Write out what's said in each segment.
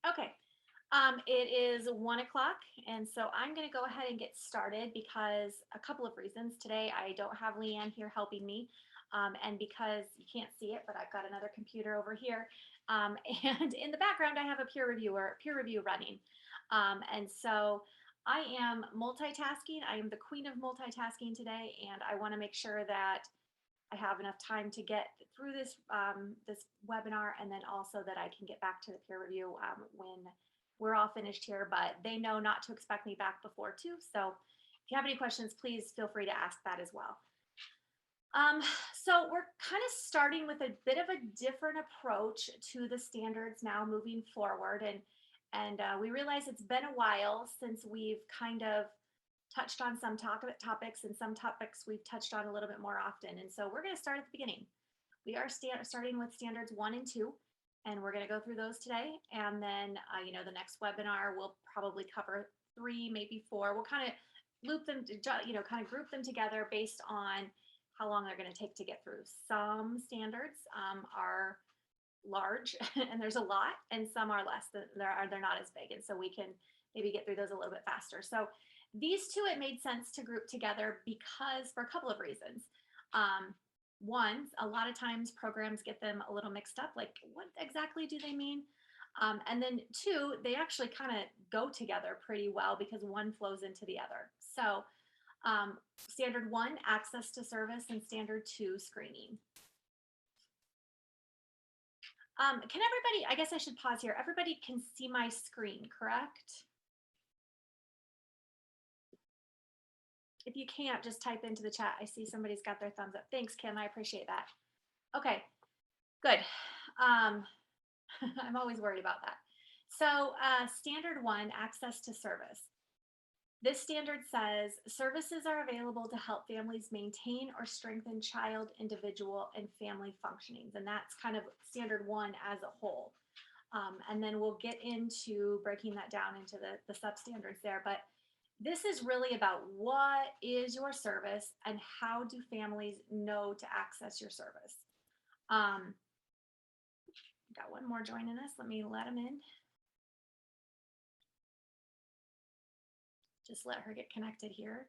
Okay. It is 1 o'clock, and so I'm going to go ahead and get started because a couple of reasons. Today, I don't have Leanne here helping me, and because you can't see it, but I've got another computer over here, and in the background, I have a peer review running, and so I am multitasking. I am the queen of multitasking today, and I want to make sure that I have enough time to get through this webinar, and then also that I can get back to the peer review when we're all finished here. But they know not to expect me back before 2. So if you have any questions, please feel free to ask that as well. Um, so we're kind of starting with a bit of a different approach to the standards now moving forward, and we realize it's been a while since we've kind of touched on some topics, and some topics we've touched on a little bit more often. And so we're going to start at the beginning. We are starting with standards 1 and 2, and we're going to go through those today. And then, the next webinar will probably cover 3, maybe 4. We'll kind of loop them, kind of group them together based on how long they're going to take to get through. Some standards are large and there's a lot, and some are less. They're not as big, and so we can maybe get through those a little bit faster. So these two, it made sense to group together because for a couple of reasons. One, a lot of times programs get them a little mixed up, like what exactly do they mean? And then two, they actually kind of go together pretty well because one flows into the other. So standard 1, access to service, and standard 2, screening. Can everybody, I guess I should pause here. Everybody can see my screen, correct? If you can't, just type into the chat. I see somebody's got their thumbs up. Thanks, Kim. I appreciate that. Okay, good. I'm always worried about that. So standard 1, access to service. This standard says services are available to help families maintain or strengthen child, individual, and family functionings. And that's kind of standard 1 as a whole. And then we'll get into breaking that down into the substandards there. But this is really about what is your service and how do families know to access your service. Got one more joining us. Let me let them in. Just let her get connected here.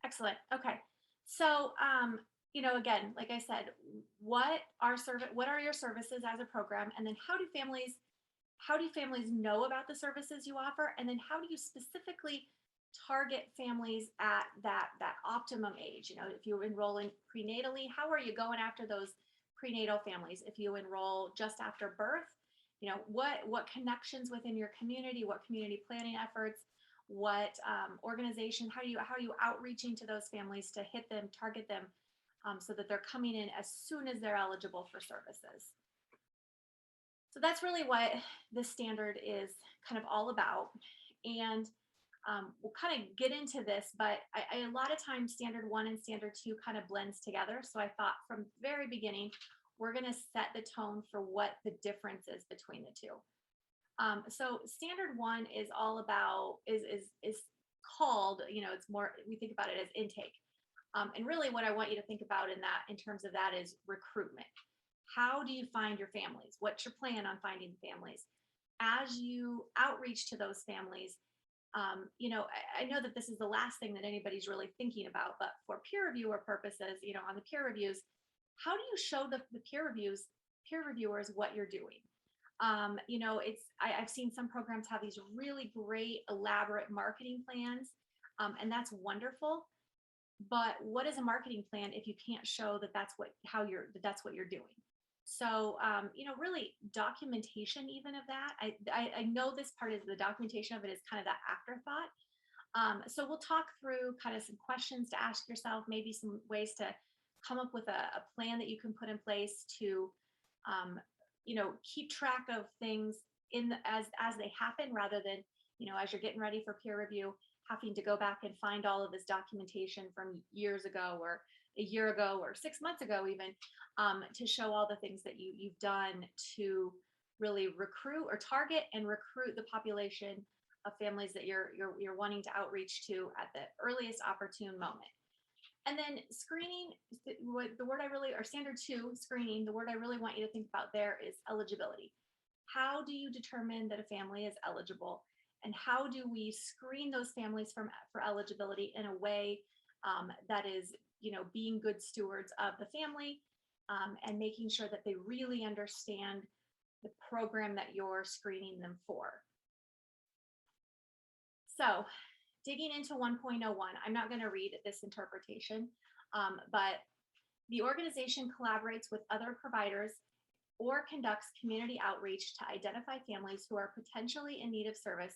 Excellent. Okay. So, again, like I said, what are your services as a program, and then how do families know about the services you offer, and then how do you specifically target families at that optimum age? If you enroll in prenatally, how are you going after those prenatal families? If you enroll just after birth, what connections within your community, what community planning efforts, what organization, how are you outreaching to those families to hit them, target them, so that they're coming in as soon as they're eligible for services. So that's really what this standard is kind of all about. And we'll kind of get into this, but a lot of times standard 1 and standard 2 kind of blends together. So I thought from the very beginning, we're going to set the tone for what the difference is between the two. So standard 1 is all about, is called, it's more, we think about it as intake. And really what I want you to think about in terms of that is recruitment. How do you find your families? What's your plan on finding families? As you outreach to those families, I know that this is the last thing that anybody's really thinking about, but for peer reviewer purposes, on the peer reviews, how do you show the peer reviewers what you're doing? I've seen some programs have these really great elaborate marketing plans, and that's wonderful. But what is a marketing plan if you can't show that's what you're doing? So, really documentation even of that. I know this part is the documentation of it is kind of that afterthought. So we'll talk through kind of some questions to ask yourself, maybe some ways to come up with a plan that you can put in place to, keep track of things as they happen, rather than, as you're getting ready for peer review, having to go back and find all of this documentation from years ago or a year ago or 6 months ago even, to show all the things that you've done to really recruit or target and recruit the population of families that you're wanting to outreach to at the earliest opportune moment. And then screening, or standard 2 screening, the word I really want you to think about there is eligibility. how do you determine that a family is eligible? And how do we screen those families for eligibility in a way that is, being good stewards of the family, and making sure that they really understand the program that you're screening them for. So, digging into 1.01, I'm not going to read this interpretation, but the organization collaborates with other providers or conducts community outreach to identify families who are potentially in need of service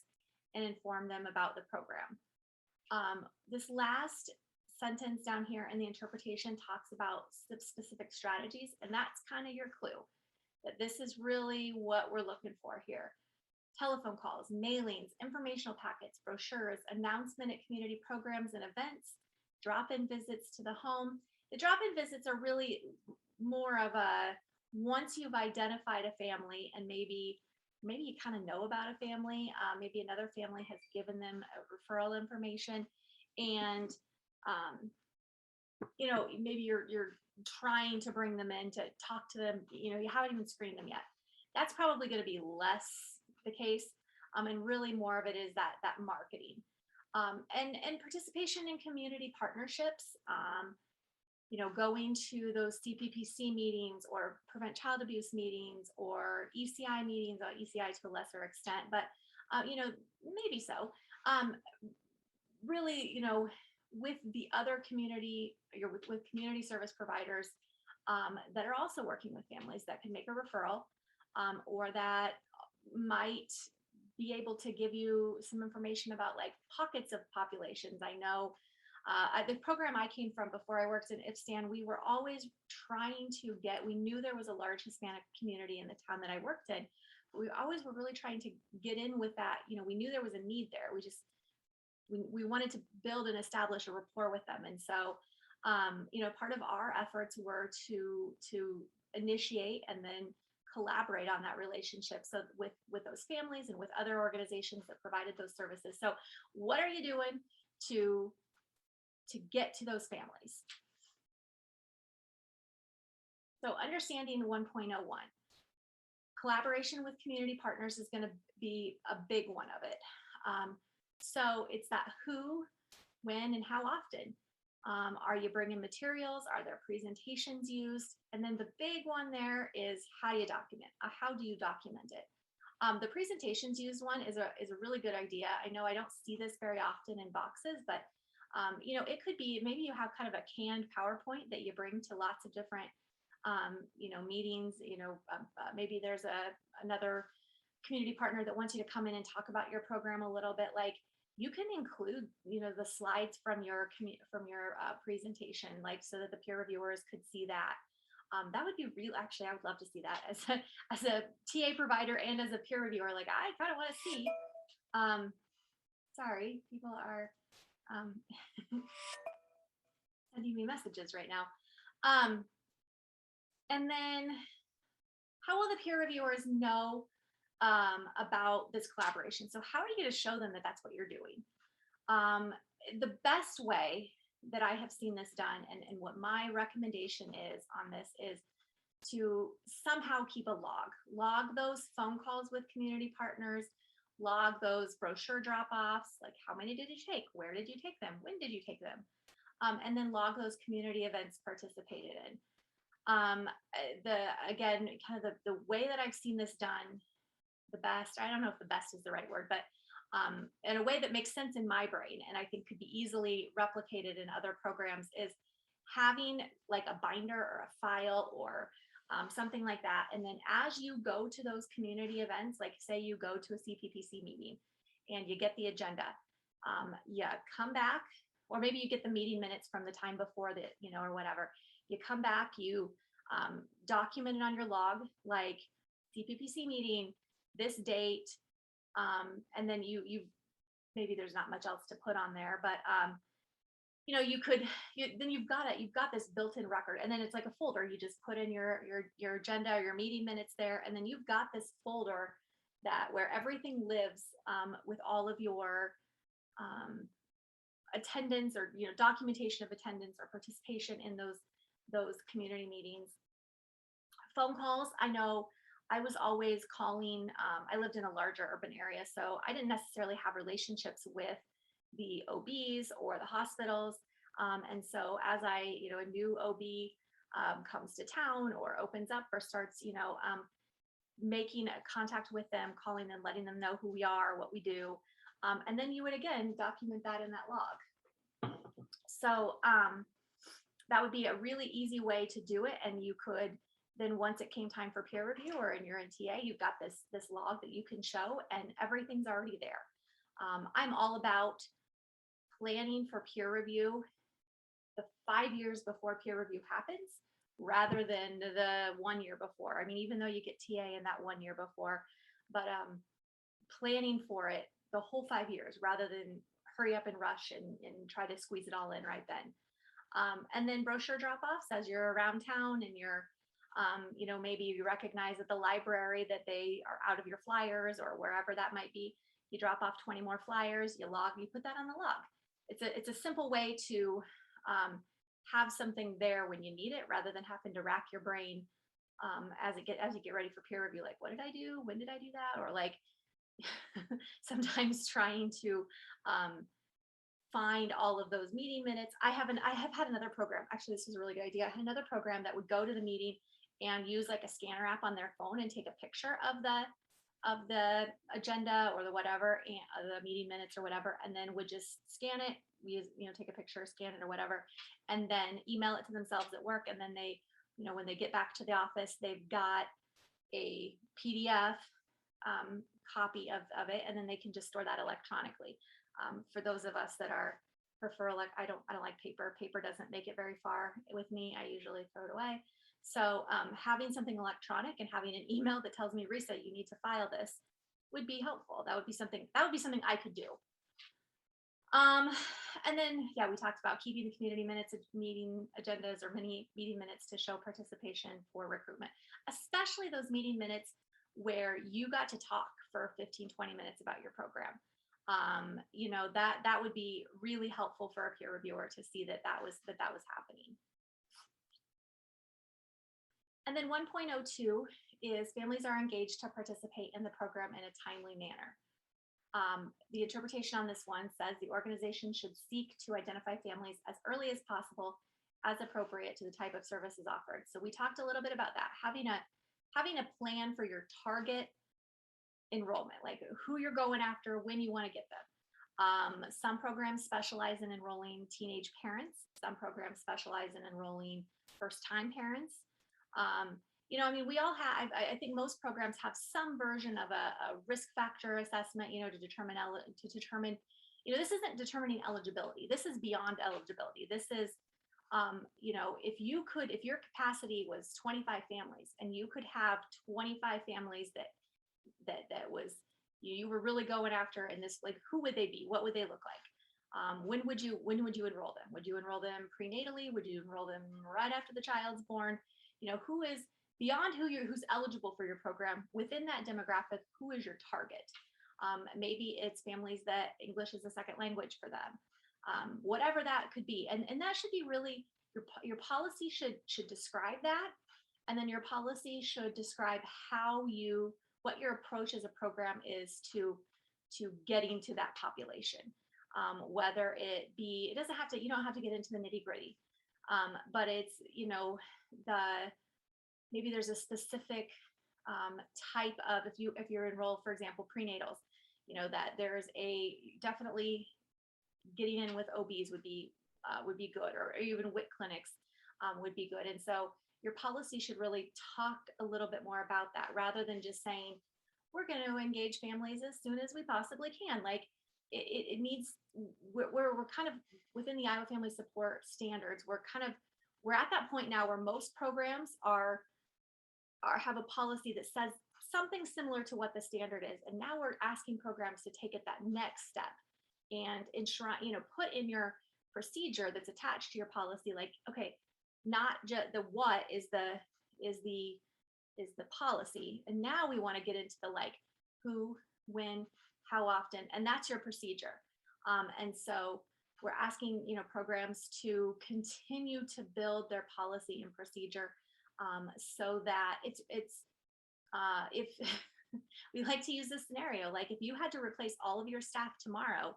and inform them about the program. This last sentence down here in the interpretation talks about specific strategies, and that's kind of your clue that this is really what we're looking for here. Telephone calls, mailings, informational packets, brochures, announcement at community programs and events, drop-in visits to the home. The drop-in visits are really more of a, once you've identified a family and maybe you kind of know about a family, maybe another family has given them referral information, and maybe you're trying to bring them in to talk to them, you haven't even screened them yet. That's probably going to be less the case, and really more of it is that marketing, and participation in community partnerships, going to those CPPC meetings or prevent child abuse meetings or ECI meetings, or ECI to a lesser extent, but maybe so. Really, with the other community, with community service providers that are also working with families that can make a referral, or that might be able to give you some information about like pockets of populations. I know the program I came from before I worked in IFSTAN, we were always trying to we knew there was a large Hispanic community in the town that I worked in. But we always were really trying to get in with that. We knew there was a need there. We wanted to build and establish a rapport with them. And so, part of our efforts were to initiate and then collaborate on that relationship, so with those families and with other organizations that provided those services. So what are you doing to get to those families? So understanding 1.01, collaboration with community partners is going to be a big one of it. So it's that who, when, and how often. Are you bringing materials? Are there presentations used? And then the big one there is how do you document? How do you document it? The presentations used one is a really good idea. I know I don't see this very often in boxes, but it could be maybe you have kind of a canned PowerPoint that you bring to lots of different meetings. Maybe there's another community partner that wants you to come in and talk about your program a little bit. Like, you can include the slides from your presentation, like, so that the peer reviewers could see that. That would be real. Actually, I would love to see that as a TA provider and as a peer reviewer. Like, I kind of want to see. Sorry, people are sending me messages right now. And then, how will the peer reviewers know about this collaboration? So how are you going to show them that that's what you're doing? The best way that I have seen this done, and what my recommendation is on this, is to somehow keep a log those phone calls with community partners, log those brochure drop-offs, like how many did you take, where did you take them, when did you take them, and then log those community events participated in. Again, kind of the way that I've seen this done the best, I don't know if the best is the right word, but in a way that makes sense in my brain and I think could be easily replicated in other programs, is having like a binder or a file or something like that. And then as you go to those community events, like say you go to a CPPC meeting and you get the agenda, you come back, or maybe you get the meeting minutes from the time before that, or whatever. You come back, you document it on your log, like CPPC meeting, this date, and then you maybe there's not much else to put on there, but then you've got this built-in record, and then it's like a folder. You just put in your agenda or your meeting minutes there, and then you've got this folder where everything lives, with all of your attendance, or documentation of attendance or participation in those community meetings. Phone calls, I know I was always calling. I lived in a larger urban area, so I didn't necessarily have relationships with the OBs or the hospitals. And so as a new OB comes to town or opens up or starts, making a contact with them, calling them, letting them know who we are, what we do. And then you would again document that in that log. So that would be a really easy way to do it. And you could then, once it came time for peer review or in your NTA, you've got this log that you can show and everything's already there. I'm all about planning for peer review the 5 years before peer review happens rather than the 1 year before. I mean, even though you get TA in that 1 year before, but planning for it the whole 5 years rather than hurry up and rush and try to squeeze it all in right then. And then brochure drop offs as you're around town and you're, maybe you recognize at the library that they are out of your flyers or wherever that might be. You drop off 20 more flyers, you put that on the log. It's a simple way to have something there when you need it rather than having to rack your brain as you get ready for peer review. Like, what did I do? When did I do that? Or like sometimes trying to find all of those meeting minutes. I have had another program. Actually, this was a really good idea. I had another program that would go to the meeting and use like a scanner app on their phone and take a picture of the agenda or the whatever, and the meeting minutes or whatever, and then would just scan it, take a picture, scan it or whatever, and then email it to themselves at work. And then they, when they get back to the office, they've got a PDF copy of it, and then they can just store that electronically. For those of us that prefer, like, I don't like paper. Paper doesn't make it very far with me. I usually throw it away. So having something electronic and having an email that tells me, Risa, you need to file this, would be helpful. That would be something I could do. And then, yeah, we talked about keeping the community minutes, meeting agendas, or mini meeting minutes to show participation for recruitment, especially those meeting minutes where you got to talk for 15-20 minutes about your program. That would be really helpful for a peer reviewer to see that was happening. And then 1.02 is families are engaged to participate in the program in a timely manner. The interpretation on this one says the organization should seek to identify families as early as possible as appropriate to the type of services offered. So we talked a little bit about that, having a plan for your target enrollment, like who you're going after, when you want to get them. Some programs specialize in enrolling teenage parents. Some programs specialize in enrolling first-time parents. We all have, I think most programs have some version of a risk factor assessment, to determine, this isn't determining eligibility. This is beyond eligibility. This is, if your capacity was 25 families and you could have 25 families that was, you were really going after, and this, like, who would they be? What would they look like? When would you enroll them? Would you enroll them prenatally? Would you enroll them right after the child's born? Who is beyond who's eligible for your program within that demographic? Who is your target? Maybe it's families that English is a second language for them. Whatever that could be, and that should be really your policy should describe that, and then your policy should describe what your approach as a program is to getting to that population. Whether you don't have to get into the nitty gritty, but it's maybe there's a specific type of, if you're enrolled, for example, prenatals, that there's definitely getting in with OBs would be good, or even WIC clinics would be good. And so your policy should really talk a little bit more about that, rather than just saying, we're going to engage families as soon as we possibly can. Like, it needs, we're kind of within the Iowa Family Support Standards. We're at that point now where most programs have a policy that says something similar to what the standard is. And now we're asking programs to take it that next step and enshrine, put in your procedure that's attached to your policy, like, okay, not just the what is the policy. And now we want to get into the, like, who, when, how often, and that's your procedure. And so we're asking, programs to continue to build their policy and procedure, so that it's If we like to use this scenario, like if you had to replace all of your staff tomorrow,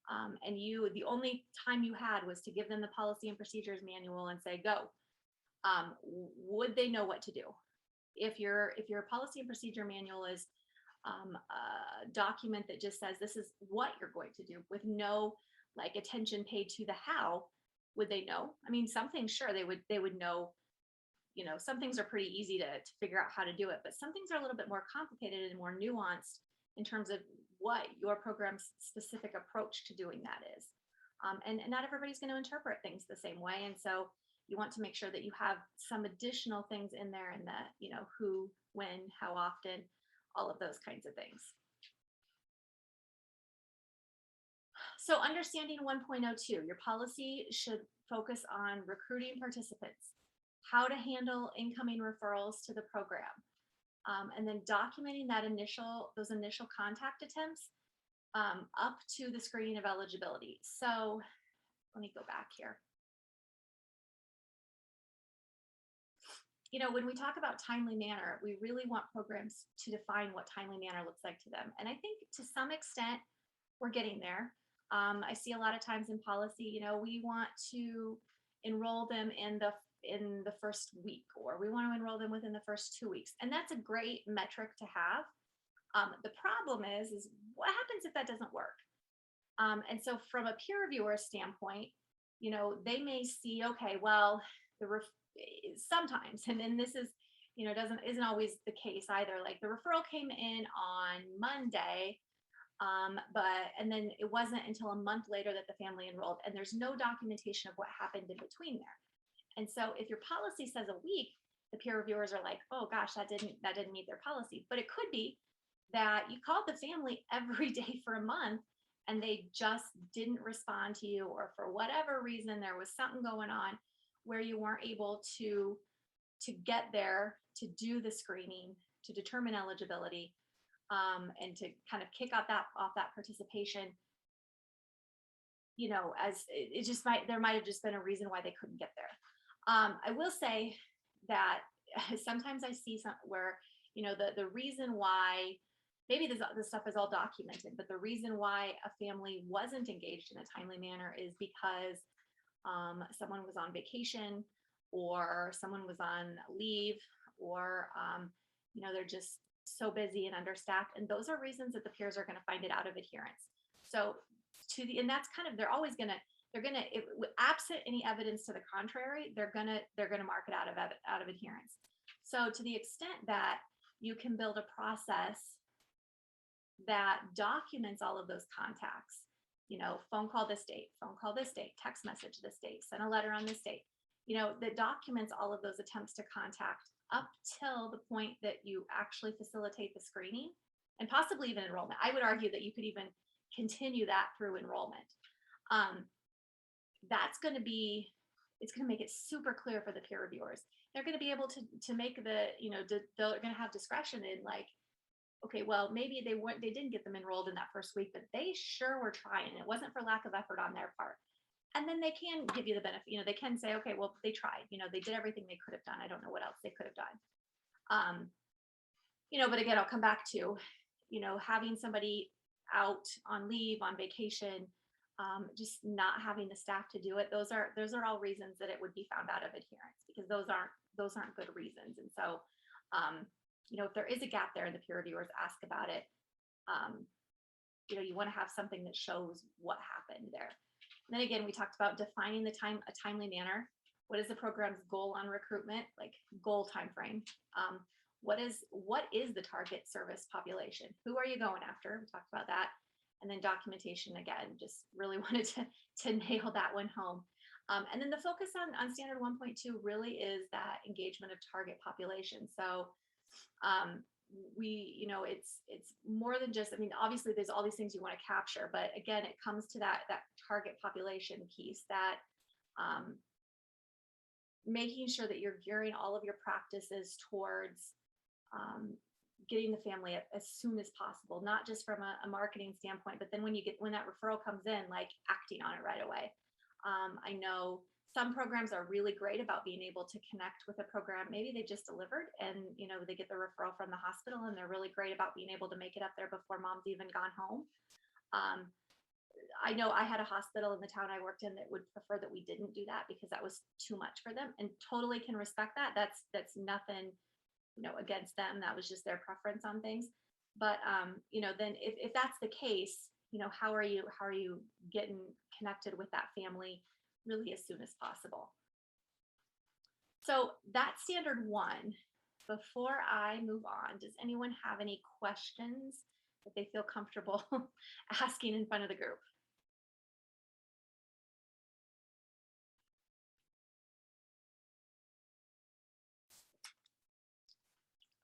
and the only time you had was to give them the policy and procedures manual and say go, would they know what to do? If your policy and procedure manual is a document that just says this is what you're going to do with no like attention paid to the how, would they know? I mean, some things sure they would know. Some things are pretty easy to figure out how to do it, but some things are a little bit more complicated and more nuanced in terms of what your program's specific approach to doing that is. And not everybody's going to interpret things the same way. And so you want to make sure that you have some additional things in there and that, who, when, how often, all of those kinds of things. So understanding 1.02, your policy should focus on recruiting participants, how to handle incoming referrals to the program, and then documenting those initial contact attempts up to the screening of eligibility. So let me go back here. When we talk about timely manner, we really want programs to define what timely manner looks like to them. And I think to some extent, we're getting there. I see a lot of times in policy, we want to enroll them in the first week, or we want to enroll them within the first 2 weeks. And that's a great metric to have. The problem is what happens if that doesn't work? And so from a peer reviewer standpoint, they may see, okay, well, sometimes, and then this is, isn't always the case either. Like the referral came in on Monday, and then it wasn't until a month later that the family enrolled, and there's no documentation of what happened in between there. And so if your policy says a week, the peer reviewers are like, oh gosh, that didn't meet their policy. But it could be that you called the family every day for a month and they just didn't respond to you, or for whatever reason there was something going on where you weren't able to get there to do the screening to determine eligibility, and to kind of kick off that participation. As it just there might have just been a reason why they couldn't get there. I will say that sometimes I see some where the reason why maybe this stuff is all documented, but the reason why a family wasn't engaged in a timely manner is because someone was on vacation, or someone was on leave, or they're just so busy and understaffed, and those are reasons that the peers are going to find it out of adherence. So and that's kind of, they're always going to, if absent any evidence to the contrary, they're gonna mark it out of adherence. So to the extent that you can build a process that documents all of those contacts, phone call this date, text message this date, send a letter on this date, that documents all of those attempts to contact up till the point that you actually facilitate the screening and possibly even enrollment. I would argue that you could even continue that through enrollment. It's going to make it super clear for the peer reviewers. They're going to be able to make they're going to have discretion in, like, okay, well, maybe they didn't get them enrolled in that first week, but they sure were trying. It wasn't for lack of effort on their part. And then they can give you the benefit, they can say, okay, well, they tried, they did everything they could have done. I don't know what else they could have done. But again, I'll come back to, having somebody out on leave, on vacation, just not having the staff to do it. Those are all reasons that it would be found out of adherence, because those aren't good reasons. And so, if there is a gap there and the peer reviewers ask about it, you want to have something that shows what happened there. And then again, we talked about defining a timely manner. What is the program's goal on recruitment, like goal time frame? What is the target service population? Who are you going after? We talked about that. And then documentation, again, just really wanted to nail that one home. And then the focus on standard 1.2 really is that engagement of target population. So it's more than just, obviously there's all these things you want to capture, but again, it comes to that target population piece, that making sure that you're gearing all of your practices towards getting the family as soon as possible, not just from a marketing standpoint, but then when that referral comes in, like acting on it right away. I know Some programs are really great about being able to connect with a program. Maybe they just delivered and, they get the referral from the hospital and they're really great about being able to make it up there before mom's even gone home. Um, I know I had a hospital in the town I worked in that would prefer that we didn't do that because that was too much for them, and totally can respect that. That's nothing, against them. That was just their preference on things. But then if that's the case, how are you getting connected with that family really as soon as possible? So that's standard one. Before I move on, does anyone have any questions that they feel comfortable asking in front of the group?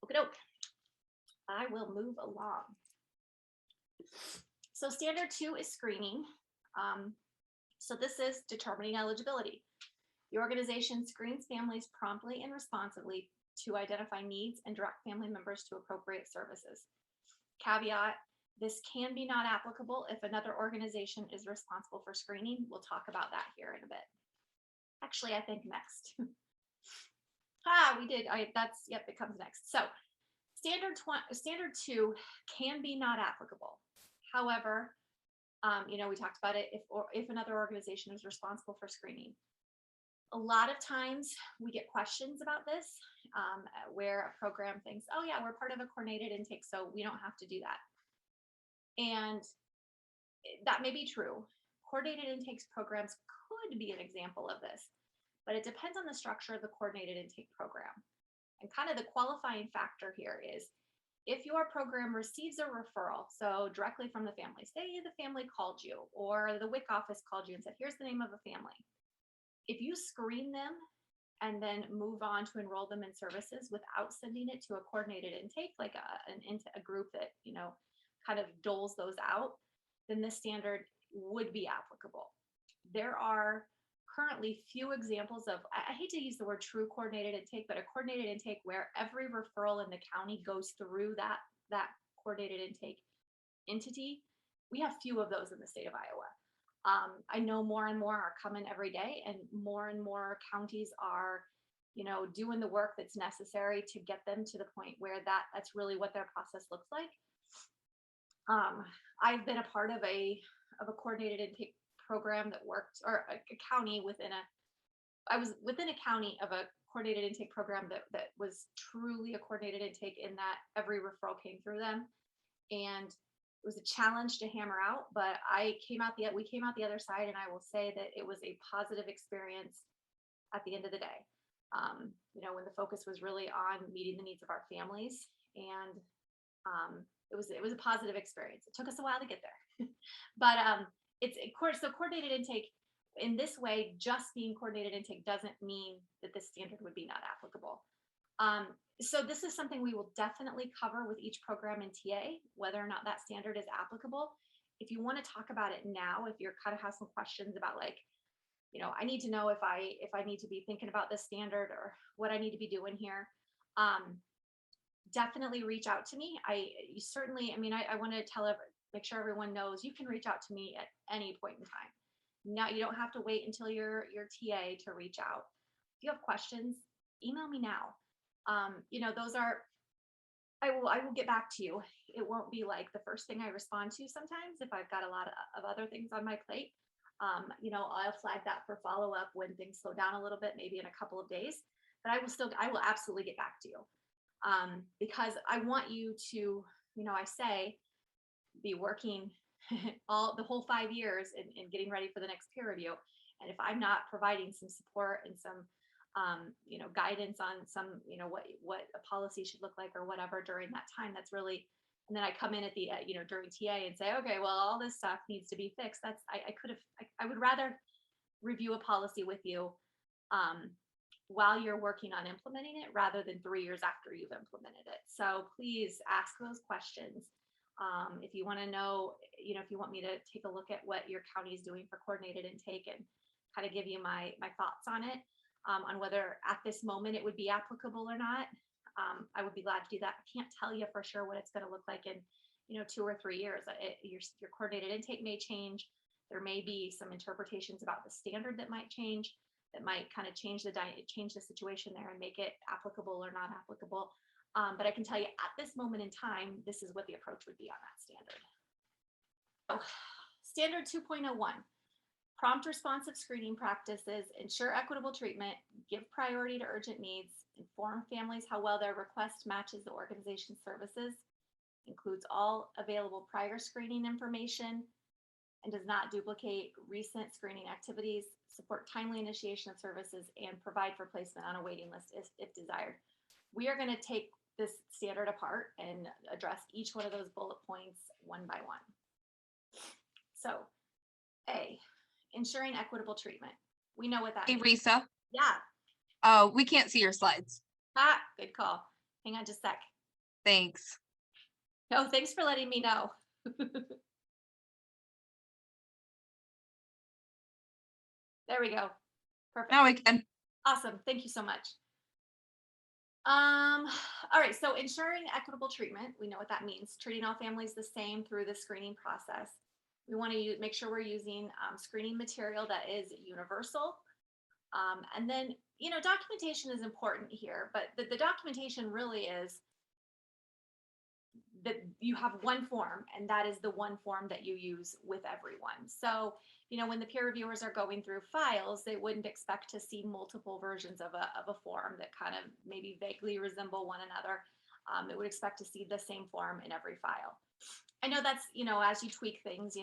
Okie doke. I will move along. So standard two is screening. So this is determining eligibility. The organization screens families promptly and responsively to identify needs and direct family members to appropriate services. Caveat, this can be not applicable if another organization is responsible for screening. We'll talk about that here in a bit. Actually, I think next. We did. It comes next. So standard two can be not applicable. However, we talked about it if another organization is responsible for screening. A lot of times we get questions about this, where a program thinks, oh yeah, we're part of a coordinated intake, so we don't have to do that. And that may be true. Coordinated intakes programs could be an example of this, but it depends on the structure of the coordinated intake program. And kind of the qualifying factor here is if your program receives a referral, so directly from the family, say the family called you or the WIC office called you and said, here's the name of a family. If you screen them and then move on to enroll them in services without sending it to a coordinated intake, like a group that, kind of doles those out, then this standard would be applicable. There are currently few examples of, I hate to use the word true coordinated intake, but a coordinated intake where every referral in the county goes through that coordinated intake entity. We have few of those in the state of Iowa. I know more and more are coming every day, and more counties are, doing the work that's necessary to get them to the point where that's really what their process looks like. I've been a part of a coordinated intake program that worked, or a county I was within a county of a coordinated intake program that was truly a coordinated intake in that every referral came through them. And it was a challenge to hammer out, but we came out the other side, and I will say that it was a positive experience at the end of the day. When the focus was really on meeting the needs of our families, and it was a positive experience. It took us a while to get there, but so coordinated intake in this way, just being coordinated intake doesn't mean that this standard would be not applicable. So this is something we will definitely cover with each program in TA, whether or not that standard is applicable. If you want to talk about it now, if you're kind of have some questions about like, I need to know if I need to be thinking about this standard or what I need to be doing here, definitely reach out to me. I want to make sure everyone knows you can reach out to me at any point in time. Now, you don't have to wait until your TA to reach out. If you have questions, email me now. I will get back to you. It won't be like the first thing I respond to sometimes if I've got a lot of other things on my plate. I'll flag that for follow-up when things slow down a little bit, maybe in a couple of days, but I will absolutely get back to you. Because I want you to, be working the whole 5 years and getting ready for the next peer review. And if I'm not providing some support and some, guidance on some, what a policy should look like or whatever during that time, that's really, and then I come in at the, during TA and say, okay, well, all this stuff needs to be fixed. I would rather review a policy with you, while you're working on implementing it rather than 3 years after you've implemented it. So please ask those questions. If you want to know, if you want me to take a look at what your county is doing for coordinated intake and kind of give you my thoughts on it, on whether at this moment it would be applicable or not, I would be glad to do that. I can't tell you for sure what it's going to look like in 2 or 3 years. Your coordinated intake may change. There may be some interpretations about the standard that might change. that might kind of change the situation there and make it applicable or not applicable. But I can tell you at this moment in time, this is what the approach would be on that standard. So, standard 2.01, prompt responsive screening practices, ensure equitable treatment, give priority to urgent needs, inform families how well their request matches the organization's services, includes all available prior screening information, and does not duplicate recent screening activities, support timely initiation of services, and provide for placement on a waiting list if desired. We are going to take this standard apart and address each one of those bullet points one by one. So, A, ensuring equitable treatment. We know what that Hey, means. Risa. Yeah. We can't see your slides. Good call. Hang on just a sec. Thanks. No, thanks for letting me know. There we go. Perfect. Now we can. Awesome. Thank you so much. All right. So ensuring equitable treatment, we know what that means. Treating all families the same through the screening process. We want to make sure we're using screening material that is universal. And then, documentation is important here, but the documentation really is that you have one form, and that is the one form that you use with everyone. So, when the peer reviewers are going through files, they wouldn't expect to see multiple versions of a form that kind of maybe vaguely resemble one another. They would expect to see the same form in every file. I know that's, as you tweak things,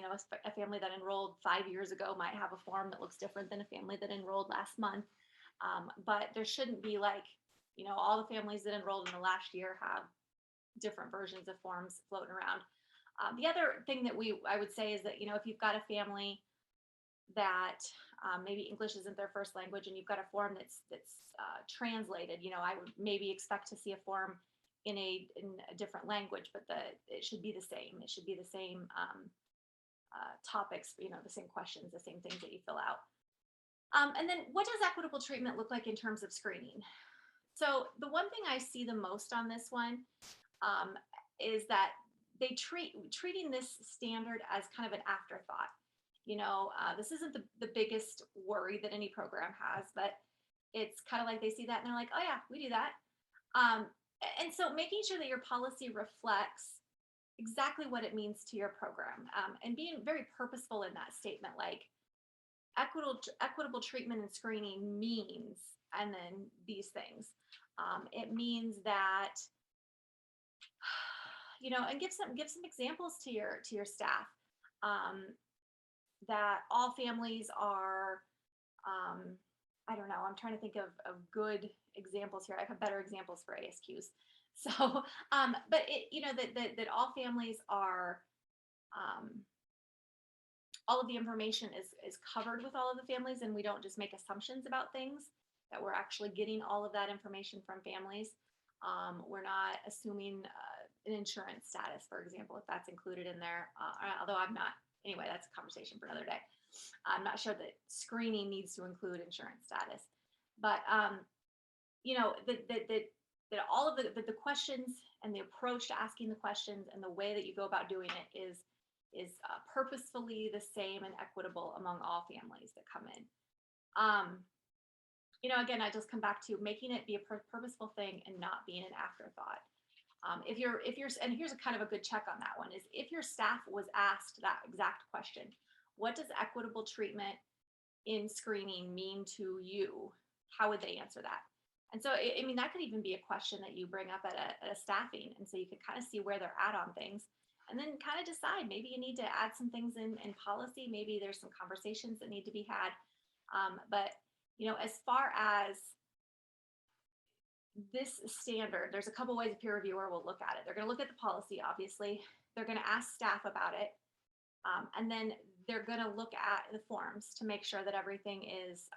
a family that enrolled 5 years ago might have a form that looks different than a family that enrolled last month. But there shouldn't be like, all the families that enrolled in the last year have different versions of forms floating around. The other thing that I would say is that, if you've got a family that maybe English isn't their first language and you've got a form that's translated, I would maybe expect to see a form in a different language, but it should be the same. It should be the same topics, the same questions, the same things that you fill out. And then what does equitable treatment look like in terms of screening? So the one thing I see the most on this one is that they treating this standard as kind of an afterthought. This isn't the biggest worry that any program has, but it's kind of like they see that and they're like, oh yeah, we do that. And so making sure that your policy reflects exactly what it means to your program, and being very purposeful in that statement, like equitable treatment and screening means, and then these things. It means that, and give some examples to your staff, that all families are, I don't know, I'm trying to think of good examples here. I have better examples for ASQs. So, but that all families are, all of the information is covered with all of the families, and we don't just make assumptions about things, that we're actually getting all of that information from families. We're not assuming an insurance status, for example, if that's included in there, although I'm not, anyway, that's a conversation for another day. I'm not sure that screening needs to include insurance status, but that all of the questions and the approach to asking the questions and the way that you go about doing it is purposefully the same and equitable among all families that come in. Again, I just come back to making it be a purposeful thing and not being an afterthought. If you're, and here's a kind of a good check on that one, is if your staff was asked that exact question, what does equitable treatment in screening mean to you? How would they answer that? And so, that could even be a question that you bring up at a staffing. And so you could kind of see where they're at on things, and then kind of decide, maybe you need to add some things in policy. Maybe there's some conversations that need to be had. But, as far as this standard, there's a couple ways a peer reviewer will look at it. They're going to look at the policy, obviously. They're going to ask staff about it. And then they're going to look at the forms to make sure that everything is,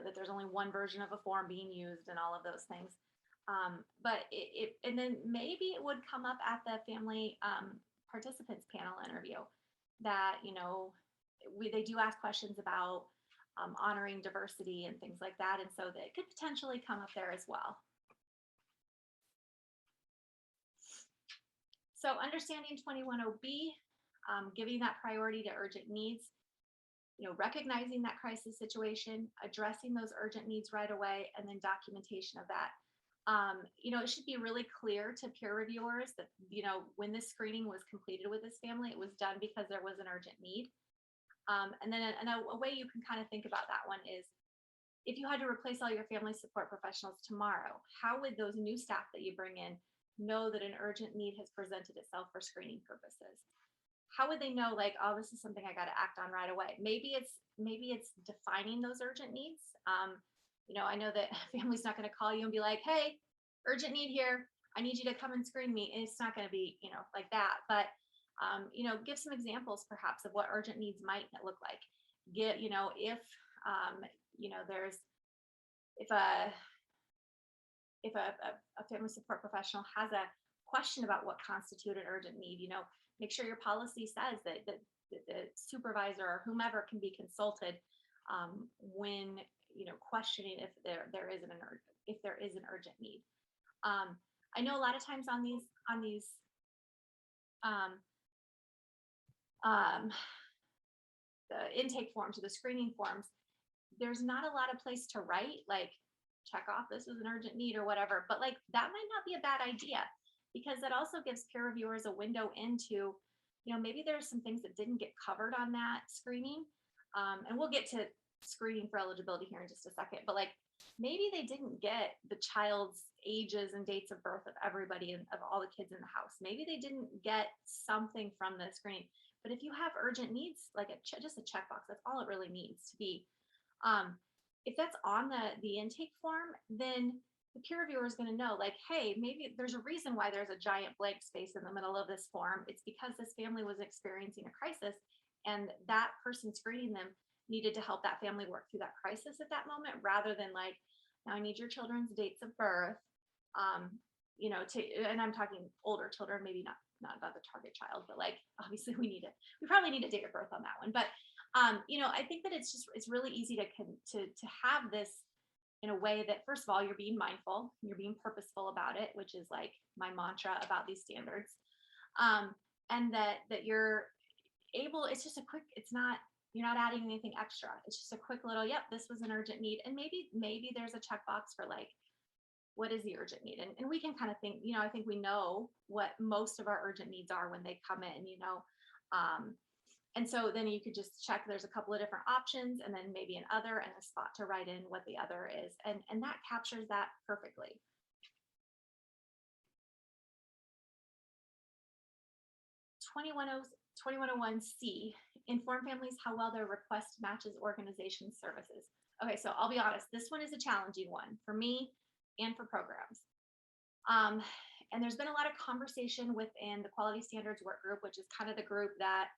that there's only one version of a form being used and all of those things. But and then maybe it would come up at the family participants panel interview that, they do ask questions about honoring diversity and things like that. And so that could potentially come up there as well. So understanding 210B, giving that priority to urgent needs. recognizing that crisis situation, addressing those urgent needs right away, and then documentation of that. It should be really clear to peer reviewers that, when this screening was completed with this family, it was done because there was an urgent need. And then a way you can kind of think about that one is, if you had to replace all your family support professionals tomorrow, how would those new staff that you bring in know that an urgent need has presented itself for screening purposes? How would they know, like, oh, this is something I got to act on right away? Maybe it's defining those urgent needs. I know that family's not going to call you and be like, hey, urgent need here, I need you to come and screen me. And it's not going to be, like that. But give some examples perhaps of what urgent needs might look like. If there's if a family support professional has a question about what constitutes an urgent need, make sure your policy says that the supervisor or whomever can be consulted when questioning if there is an urgent need. I know a lot of times on these um, um, the intake forms or the screening forms, there's not a lot of place to write like check off this is an urgent need or whatever, but like that might not be a bad idea, because that also gives peer reviewers a window into, maybe there's some things that didn't get covered on that screening. And we'll get to screening for eligibility here in just a second, but like maybe they didn't get the child's ages and dates of birth of everybody and of all the kids in the house. Maybe they didn't get something from the screening. But if you have urgent needs, like just a checkbox, that's all it really needs to be. If that's on the intake form, then the peer reviewer is going to know, like, hey, maybe there's a reason why there's a giant blank space in the middle of this form. It's because this family was experiencing a crisis, and that person screening them needed to help that family work through that crisis at that moment, rather than like, now I need your children's dates of birth. And I'm talking older children, maybe not about the target child, but like obviously we probably need a date of birth on that one. But I think that it's really easy to have this in a way that, first of all, you're being mindful, you're being purposeful about it, which is like my mantra about these standards. And that you're able, it's just you're not adding anything extra. It's just a quick little, yep, this was an urgent need. And maybe there's a checkbox for like, what is the urgent need? And we can kind of think, I think we know what most of our urgent needs are when they come in, and so then you could just check, there's a couple of different options, and then maybe an other and a spot to write in what the other is. And that captures that perfectly. 2101C, inform families how well their request matches organization services. Okay, so I'll be honest, this one is a challenging one for me and for programs. And there's been a lot of conversation within the quality standards work group, which is kind of the group that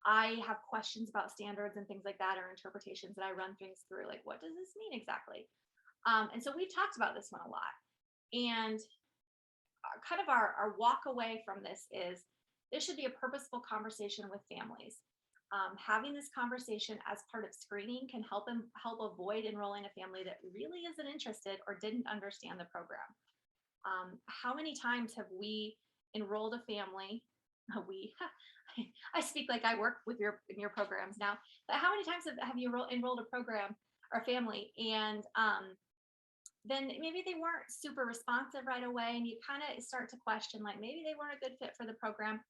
I have questions about standards and things like that, or interpretations that I run things through, like, what does this mean exactly? And so we've talked about this one a lot. And kind of our walk away from this is there should be a purposeful conversation with families. Having this conversation as part of screening can help avoid enrolling a family that really isn't interested or didn't understand the program. How many times have we enrolled a family? I speak like I work in your programs now, but how many times have you enrolled a program or a family, and then maybe they weren't super responsive right away, and you kind of start to question, like, maybe they weren't a good fit for the program.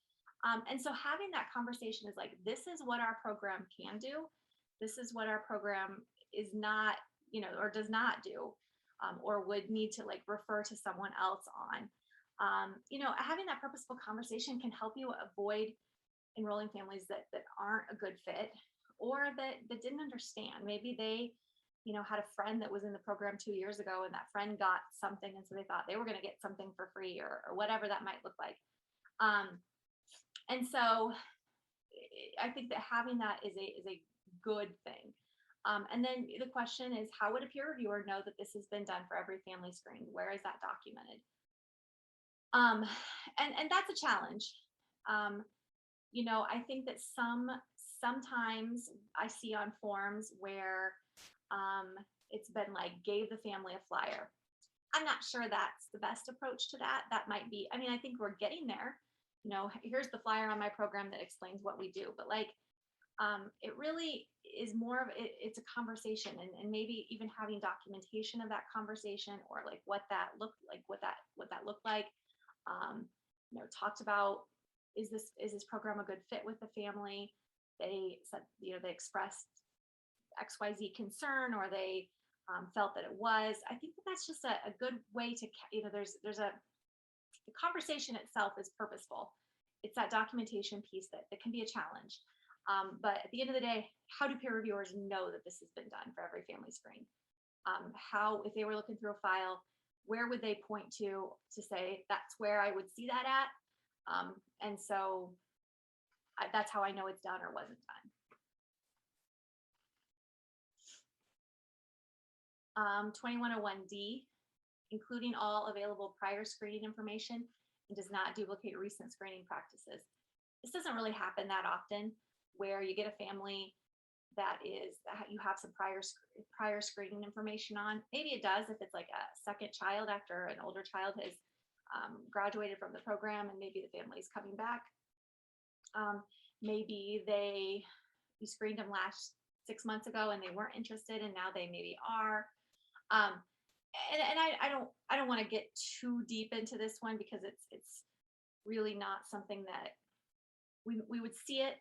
And so having that conversation is like, this is what our program can do. This is what our program is not, or does not do, or would need to like refer to someone else on. Having that purposeful conversation can help you avoid enrolling families that aren't a good fit, or that didn't understand. Maybe they, had a friend that was in the program 2 years ago, and that friend got something, and so they thought they were going to get something for free, or whatever that might look like. And so I think that having that is a good thing. And then the question is, how would a peer reviewer know that this has been done for every family screened? Where is that documented? And that's a challenge. I think that sometimes I see on forms where it's been like, gave the family a flyer. I'm not sure that's the best approach to that. That might be, I think we're getting there. Here's the flyer on my program that explains what we do. But like, It really is more of it's a conversation, and maybe even having documentation of that conversation, or like what that looked like. Um, talked about, is this program a good fit with the family? They said, they expressed XYZ concern, or they felt that it was. I think that that's just a good way to, there's a the conversation itself is purposeful. It's that documentation piece that can be a challenge. But at the end of the day, how do peer reviewers know that this has been done for every family screen? How, if they were looking through a file, where would they point to say that's where I would see that at? And so that's how I know it's done or wasn't done. 2101D, including all available prior screening information, and does not duplicate recent screening practices. This doesn't really happen that often, where you get a family that you have some prior screening information on. Maybe it does if it's like a second child after an older child has graduated from the program, and maybe the family is coming back. Maybe you screened them last 6 months ago and they weren't interested, and now they maybe are. Um, and I don't want to get too deep into this one, because it's really not something that we would see it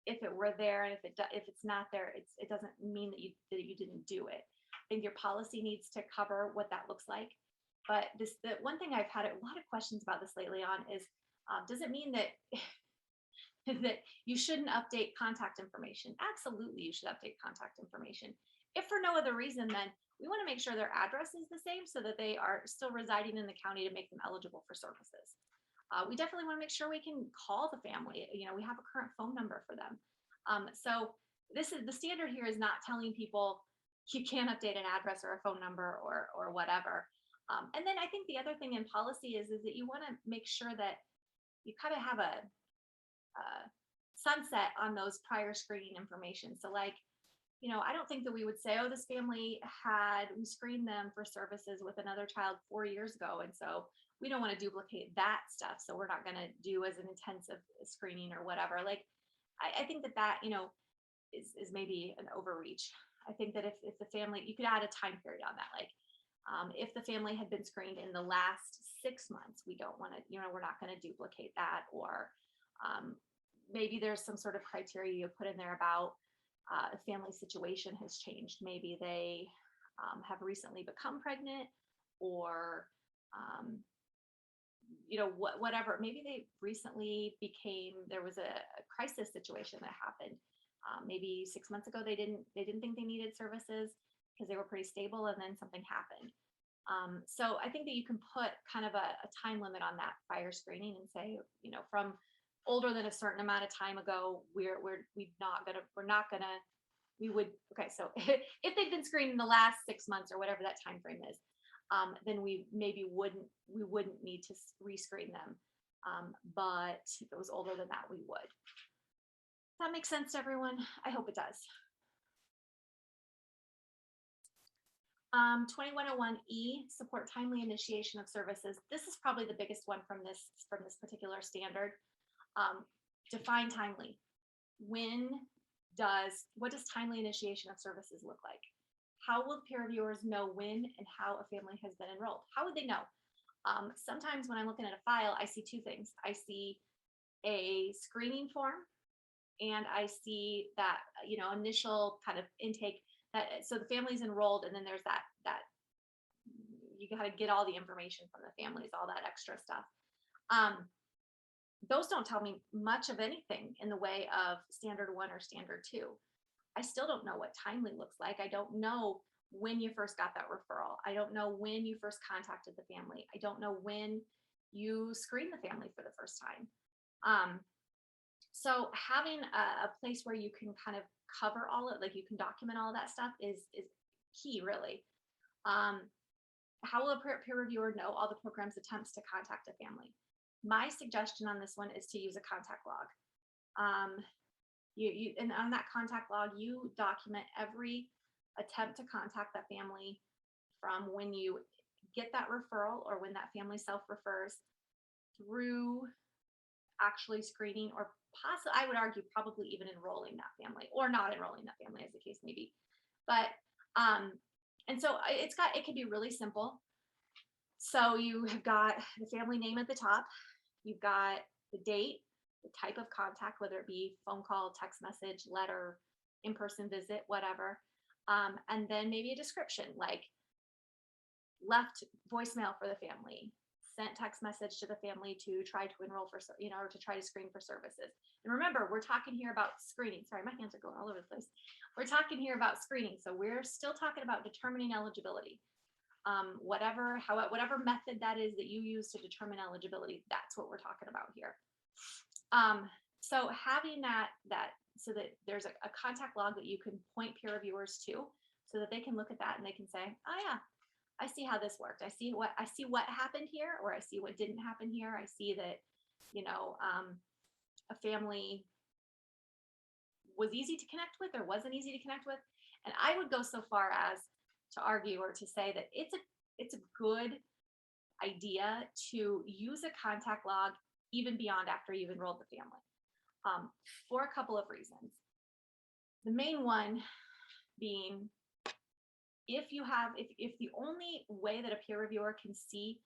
if it were there, and if it's not there, it doesn't mean that you didn't do it. I think your policy needs to cover what that looks like. But the one thing I've had a lot of questions about this lately on is, does it mean that that you shouldn't update contact information? Absolutely, you should update contact information. If for no other reason, then we want to make sure their address is the same, so that they are still residing in the county to make them eligible for services. We definitely want to make sure we can call the family. We have a current phone number for them. So this is the standard here, is not telling people you can't update an address or a phone number or whatever. And then I think the other thing in policy is that you want to make sure that you kind of have a sunset on those prior screening information. So like, I don't think that we would say, oh, this family we screened them for services with another child 4 years ago, and so we don't want to duplicate that stuff, so we're not going to do as an intensive screening or whatever. Like, I think that is maybe an overreach. I think that if the family, you could add a time period on that, like, if the family had been screened in the last 6 months, we don't want to, we're not going to duplicate that. Or maybe there's some sort of criteria you put in there about the family situation has changed. Maybe they have recently become pregnant, or whatever. Maybe they recently there was a crisis situation that happened. Maybe 6 months ago they didn't think they needed services because they were pretty stable, and then something happened. So I think that you can put kind of a time limit on that prior screening and say, from older than a certain amount of time ago, we would, okay, so if they've been screened in the last 6 months or whatever that time frame is, then we wouldn't need to rescreen them. But if it was older than that, we would. Does that make sense to everyone? I hope it does. 2101E, support timely initiation of services. This is probably the biggest one from this particular standard. Define timely. What does timely initiation of services look like? How will peer reviewers know when and how a family has been enrolled? How would they know? Sometimes when I'm looking at a file, I see two things. I see a screening form, and I see that initial kind of intake, so the family's enrolled, and then there's that you got to get all the information from the families, all that extra stuff. Those don't tell me much of anything in the way of standard 1 or standard 2. I still don't know what timely looks like. I don't know when you first got that referral. I don't know when you first contacted the family. I don't know when you screened the family for the first time. So having a place where you can kind of cover like you can document all that stuff is key, really. How will a peer reviewer know all the program's attempts to contact a family? My suggestion on this one is to use a contact log. And on that contact log, you document every attempt to contact that family from when you get that referral or when that family self-refers through actually screening or possibly, I would argue, probably even enrolling that family or not enrolling that family, as the case may be. But um, and so it can be really simple. So you have got the family name at the top, you've got the date, the type of contact, whether it be phone call, text message, letter, in-person visit, whatever. And then maybe a description like left voicemail for the family, sent text message to the family to try to enroll for, or to try to screen for services. And remember, we're talking here about screening. Sorry, my hands are going all over the place. We're talking here about screening. So we're still talking about determining eligibility. Whatever method that is that you use to determine eligibility, that's what we're talking about here. So having so that there's a contact log that you can point peer reviewers to, so that they can look at that and they can say, oh yeah, I see how this worked. I see what happened here, or I see what didn't happen here. I see that, a family was easy to connect with or wasn't easy to connect with. And I would go so far as to argue or to say that it's a good idea to use a contact log even beyond after you've enrolled the family, for a couple of reasons. The main one being, if the only way that a peer reviewer can see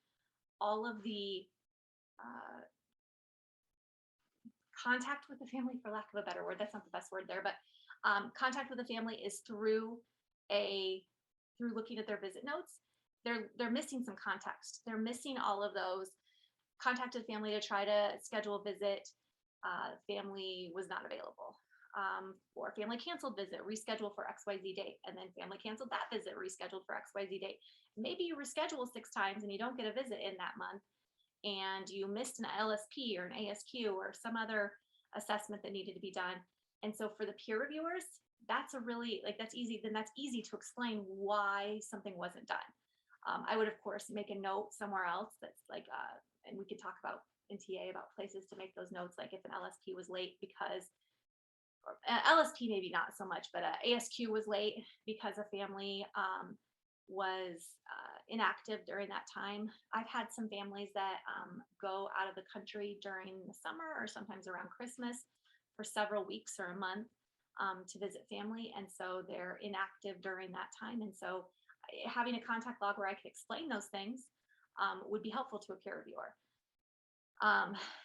all of the contact with the family, for lack of a better word, that's not the best word there, but contact with the family is through looking at their visit notes, they're missing some context. They're missing all of those. Contacted family to try to schedule a visit, family was not available. Or family canceled visit, reschedule for XYZ date, and then family canceled that visit, rescheduled for XYZ date. Maybe you reschedule 6 times and you don't get a visit in that month, and you missed an LSP or an ASQ or some other assessment that needed to be done. And so for the peer reviewers, that's easy. Then that's easy to explain why something wasn't done. I would, of course, make a note somewhere else that's like, and we could talk about in TA about places to make those notes, like if an LSP was late because, or LSP maybe not so much, but ASQ was late because a family was inactive during that time. I've had some families that go out of the country during the summer or sometimes around Christmas for several weeks or a month to visit family. And so they're inactive during that time. And so having a contact log where I could explain those things would be helpful to a peer reviewer.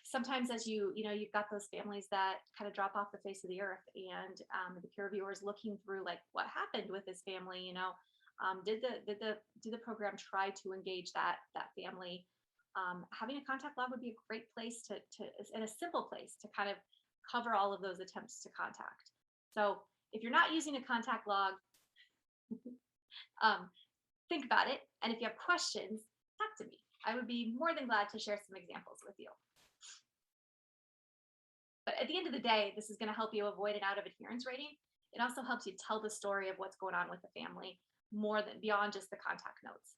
Sometimes as you've got those families that kind of drop off the face of the earth, and the peer reviewer is looking through like what happened with this family, did the program try to engage that family? Having a contact log would be a great place to and a simple place to kind of cover all of those attempts to contact. So if you're not using a contact log, think about it. And if you have questions, talk to me. I would be more than glad to share some examples with you. But at the end of the day, this is going to help you avoid an out of adherence rating. It also helps you tell the story of what's going on with the family more than beyond just the contact notes.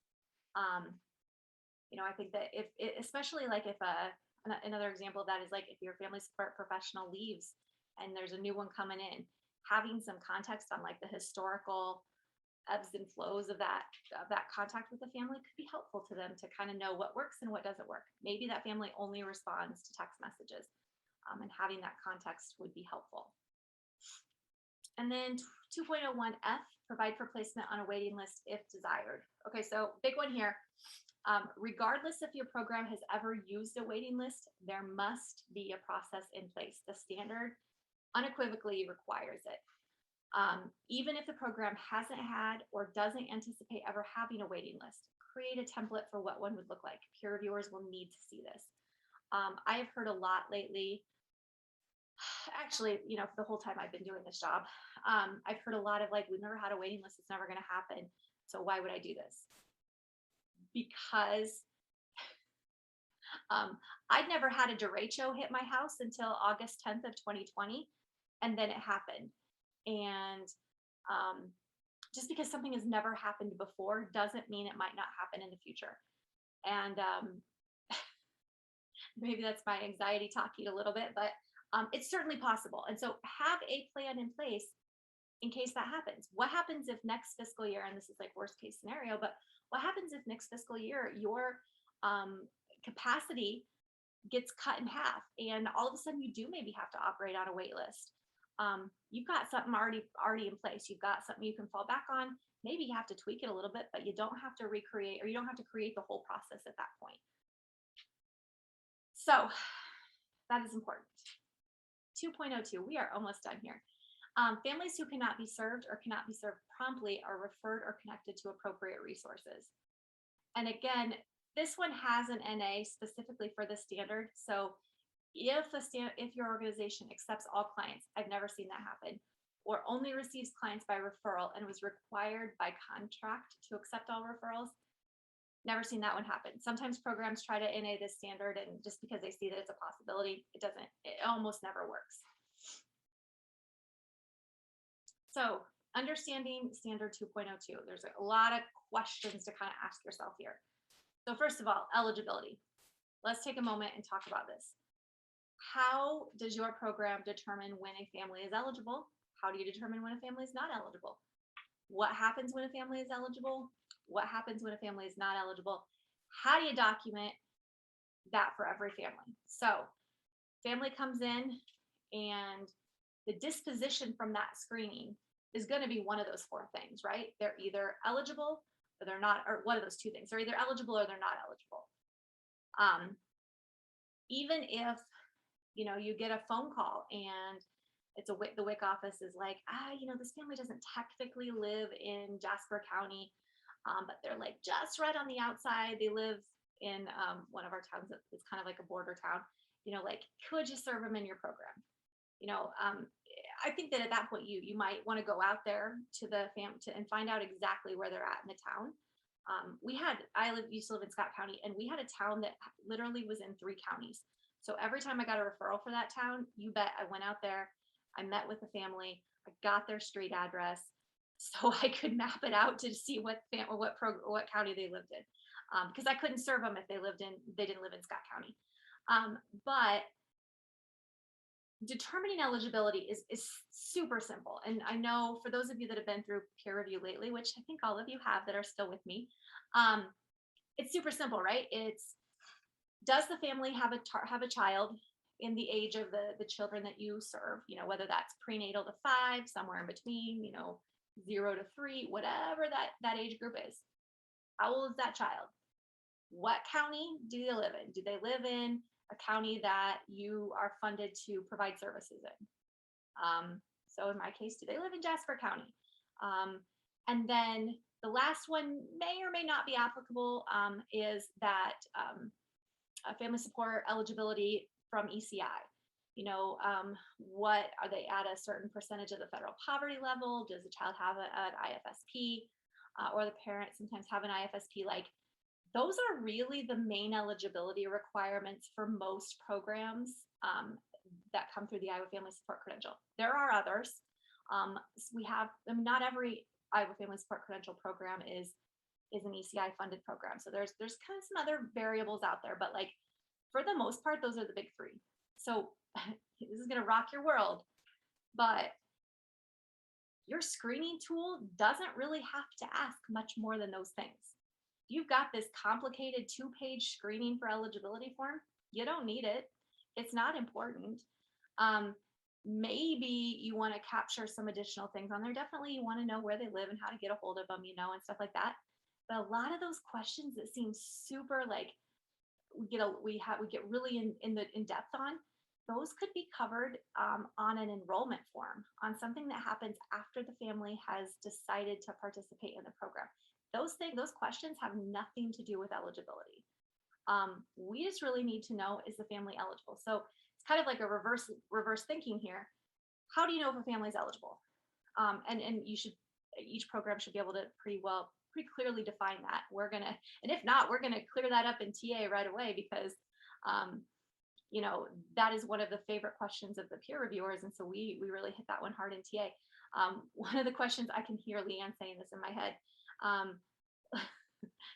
I think that especially like if another example of that is like if your family support professional leaves and there's a new one coming in, having some context on like the historical ebbs and flows of that contact with the family could be helpful to them to kind of know what works and what doesn't work. Maybe that family only responds to text messages, and having that context would be helpful. And then 2.01F, provide for placement on a waiting list if desired. Okay, so big one here. Regardless if your program has ever used a waiting list, there must be a process in place. The standard unequivocally requires it. Even if the program hasn't had or doesn't anticipate ever having a waiting list, create a template for what one would look like. Peer reviewers will need to see this. I have heard a lot lately, actually, for the whole time I've been doing this job, I've heard a lot of like, we've never had a waiting list, it's never going to happen, so why would I do this? Because I'd never had a derecho hit my house until August 10th of 2020, and then it happened. And just because something has never happened before doesn't mean it might not happen in the future. And maybe that's my anxiety talking a little bit, but it's certainly possible. And so have a plan in place in case that happens. What happens if next fiscal year, and this is like worst case scenario, but what happens if next fiscal year your capacity gets cut in half, and all of a sudden you do maybe have to operate on a wait list. You've got something already in place. You've got something you can fall back on. Maybe you have to tweak it a little bit, but you don't have to recreate, or you don't have to create the whole process at that point. So that is important. 2.02, we are almost done here. Families who cannot be served or cannot be served promptly are referred or connected to appropriate resources. And again, this one has an NA specifically for the standard. So if your organization accepts all clients, I've never seen that happen, or only receives clients by referral and was required by contract to accept all referrals, never seen that one happen. Sometimes programs try to NA this standard, and just because they see that it's a possibility, it almost never works. So understanding standard 2.02, there's a lot of questions to kind of ask yourself here. So first of all, eligibility. Let's take a moment and talk about this. How does your program determine when a family is eligible? How do you determine when a family is not eligible? What happens when a family is eligible? What happens when a family is not eligible? How do you document that for every family? So family comes in, and the disposition from that screening is going to be one of those four things, right? They're either eligible or they're not, or one of those two things. They're either eligible or they're not eligible. Even if, you get a phone call and it's the WIC office is like, this family doesn't technically live in Jasper County, but they're like just right on the outside. They live in one of our towns that's kind of like a border town. Like, could you serve them in your program? I think that at that point you might want to go out there to the and find out exactly where they're at in the town. Used to live in Scott County, and we had a town that literally was in 3 counties. So every time I got a referral for that town, you bet I went out there, I met with the family, I got their street address, so I could map it out to see what county they lived in, because I couldn't serve them if they didn't live in Scott County. But determining eligibility is super simple. And I know for those of you that have been through peer review lately, which I think all of you have that are still with me, it's super simple, right? It's, does the family have a child in the age of the children that you serve, whether that's prenatal to 5, somewhere in between, 0 to 3, whatever that age group is. How old is that child? What county do they live in? Do they live in a county that you are funded to provide services in? So in my case, do they live in Jasper County? And then the last one may or may not be applicable, is that family support eligibility from ECI. What are they at a certain percentage of the federal poverty level? Does the child have an IFSP, or the parent sometimes have an IFSP? Like, those are really the main eligibility requirements for most programs that come through the Iowa Family Support Credential. There are others. Not every Iowa Family Support Credential program is an ECI funded program. So there's kind of some other variables out there, but like, for the most part, those are the big 3. So this is going to rock your world, but your screening tool doesn't really have to ask much more than those things. You've got this complicated 2-page screening for eligibility form. You don't need it. It's not important. Maybe you want to capture some additional things on there. Definitely you want to know where they live and how to get a hold of them, and stuff like that. But a lot of those questions that seem super like we get really in depth on, those could be covered on an enrollment form, on something that happens after the family has decided to participate in the program. Those questions have nothing to do with eligibility. We just really need to know, is the family eligible? So it's kind of like a reverse thinking here. How do you know if a family is eligible? And each program should be able to pretty clearly define that. And if not, we're gonna clear that up in TA right away, because that is one of the favorite questions of the peer reviewers, and so we really hit that one hard in TA. One of the questions, I can hear Leanne saying this in my head.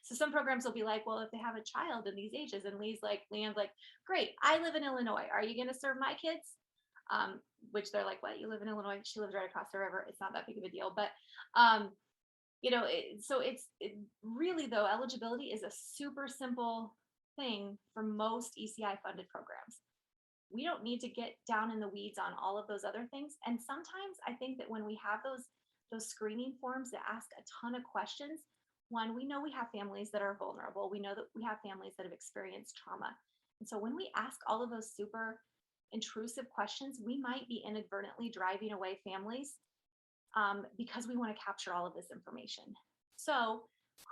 So some programs will be like, well, if they have a child in these ages, and Leanne's like, great, I live in Illinois, are you going to serve my kids? Which they're like, what, you live in Illinois? She lives right across the river. It's not that big of a deal. But so it's really, though, eligibility is a super simple thing for most ECI funded programs. We don't need to get down in the weeds on all of those other things. And sometimes I think that when we have those screening forms that ask a ton of questions, one, we know we have families that are vulnerable. We know that we have families that have experienced trauma. And so when we ask all of those super intrusive questions, we might be inadvertently driving away families because we want to capture all of this information. So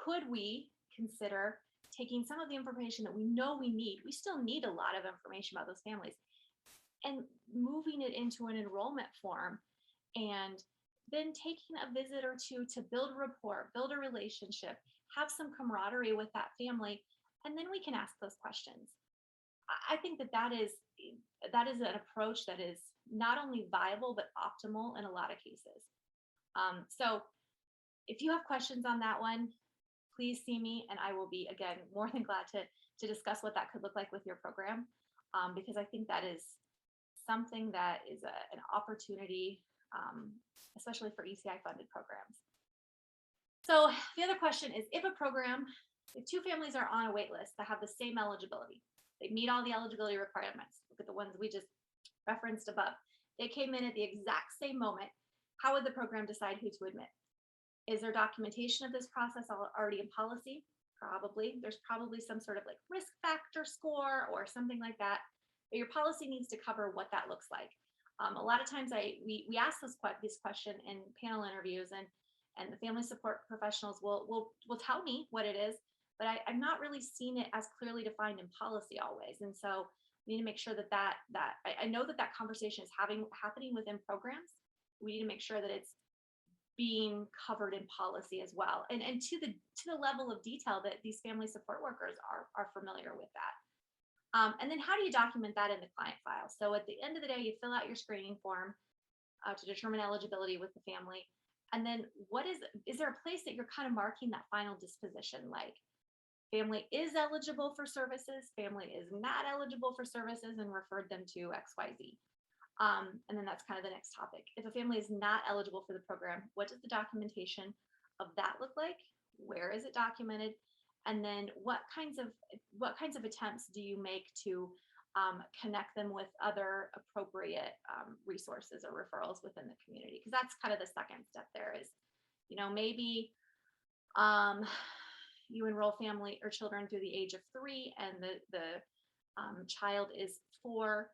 could we consider taking some of the information that we know we need? We still need a lot of information about those families, and moving it into an enrollment form, and then taking a visit or two to build rapport, build a relationship, have some camaraderie with that family, and then we can ask those questions. I think that is an approach that is not only viable but optimal in a lot of cases. So if you have questions on that one, please see me, and I will be, again, more than glad to discuss what that could look like with your program, because I think that is something that is an opportunity, especially for ECI funded programs. So the other question is, if two families are on a wait list that have the same eligibility, they meet all the eligibility requirements, look at the ones we just referenced above, they came in at the exact same moment, how would the program decide who to admit? Is there documentation of this process already in policy? Probably. There's probably some sort of like risk factor score or something like that. But your policy needs to cover what that looks like. A lot of times we ask this question in panel interviews, and the family support professionals will tell me what it is, but I've not really seen it as clearly defined in policy always. And so we need to make sure that I know that conversation is happening within programs. We need to make sure that it's being covered in policy as well, and to the level of detail that these family support workers are familiar with that. And then how do you document that in the client file? So at the end of the day, you fill out your screening form to determine eligibility with the family. And then is there a place that you're kind of marking that final disposition, like family is eligible for services, family is not eligible for services, and referred them to XYZ. And then that's kind of the next topic. If a family is not eligible for the program, what does the documentation of that look like? Where is it documented? And then what kinds of attempts do you make to connect them with other appropriate resources or referrals within the community? Because that's kind of the second step there is, maybe you enroll family or children through the age of 3, and the child is 4.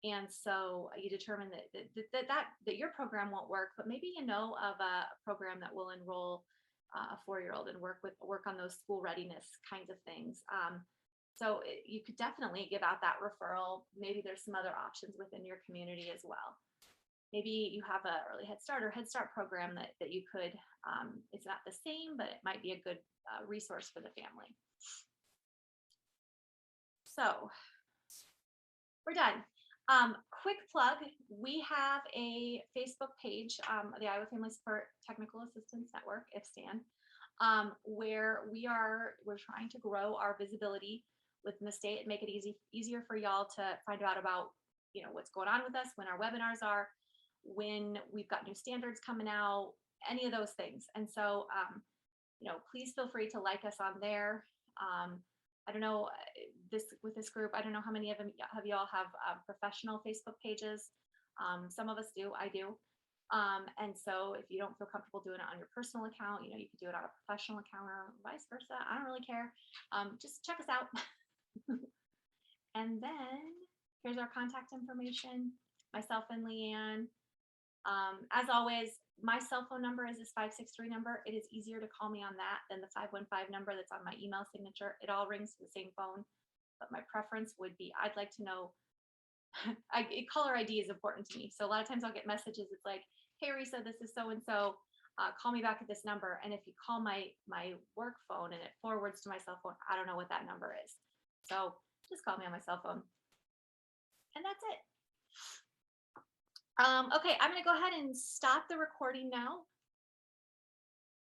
And so you determine that your program won't work, but maybe you know of a program that will enroll a 4-year-old and work on those school readiness kinds of things. So you could definitely give out that referral. Maybe there's some other options within your community as well. Maybe you have a early Head Start or Head Start program that you could, it's not the same, but it might be a good resource for the family. So we're done. Quick plug, we have a Facebook page, the Iowa Family Support Technical Assistance Network, IFSTAN, where we're trying to grow our visibility within the state and make it easier for y'all to find out about, what's going on with us, when our webinars are, when we've got new standards coming out, any of those things. And so, please feel free to like us on there. I don't know with this group, I don't know how many of y'all have professional Facebook pages. Some of us do, I do. And so if you don't feel comfortable doing it on your personal account, you could do it on a professional account or vice versa. I don't really care. Just check us out. And then here's our contact information, myself and Leanne. As always, my cell phone number is this 563 number. It is easier to call me on that than the 515 number that's on my email signature. It all rings to the same phone, but my preference would be, I'd like to know, caller ID is important to me. So a lot of times I'll get messages. It's like, hey, Risa, this is so-and-so. Call me back at this number. And if you call my work phone and it forwards to my cell phone, I don't know what that number is. So just call me on my cell phone. And that's it. Okay, I'm going to go ahead and stop the recording now.